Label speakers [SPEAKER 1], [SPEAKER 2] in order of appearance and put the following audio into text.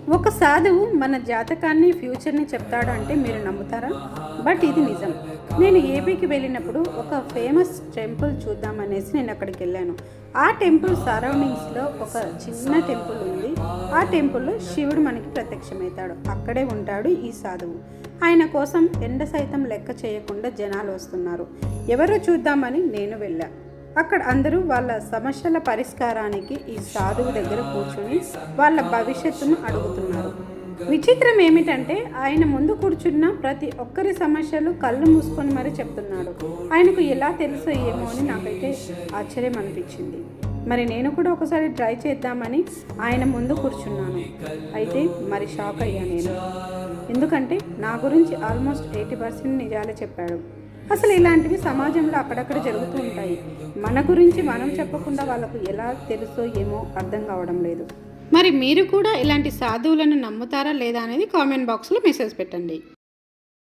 [SPEAKER 1] ఒక సాధువు మన జాతకాన్ని ఫ్యూచర్ని చెప్తాడు అంటే మీరు నమ్ముతారా? బట్ ఇది నిజం. నేను ఏపీకి వెళ్ళినప్పుడు ఒక ఫేమస్ టెంపుల్ చూద్దామనేసి నేను అక్కడికి వెళ్ళాను. ఆ టెంపుల్ సరౌండింగ్స్లో ఒక చిన్న టెంపుల్ ఉంది. ఆ టెంపుల్లో శివుడు మనకి ప్రత్యక్షమవుతాడు. అక్కడే ఉంటాడు ఈ సాధువు. ఆయన కోసం ఎండ సైతం లెక్క చేయకుండా జనాలు వస్తున్నారు. ఎవరో చూద్దామని నేను వెళ్ళాను. అక్కడ అందరూ వాళ్ళ సమస్యల పరిష్కారానికి ఈ సాధువు దగ్గర కూర్చొని వాళ్ళ భవిష్యత్తును అడుగుతున్నారు. విచిత్రం ఏమిటంటే ఆయన ముందు కూర్చున్న ప్రతి ఒక్కరి సమస్యలు కళ్ళు మూసుకొని మరీ చెప్తున్నాడు. ఆయనకు ఎలా తెలుసో ఏమో అని నాకైతే ఆశ్చర్యం అనిపించింది. మరి నేను కూడా ఒకసారి ట్రై చేద్దామని ఆయన ముందు కూర్చున్నాను. అయితే మరి షాక్ అయ్యా నేను. ఎందుకంటే నా గురించి ఆల్మోస్ట్ 80% నిజాలే చెప్పాడు. అసలు ఇలాంటివి సమాజంలో అక్కడక్కడ జరుగుతూ ఉంటాయి. మన గురించి మనం చెప్పకుండా వాళ్ళకు ఎలా తెలుసో ఏమో అర్థం కావడం లేదు. మరి మీరు కూడా ఇలాంటి సాధువులను నమ్ముతారా లేదా అనేది కామెంట్ బాక్స్లో మెసేజ్ పెట్టండి.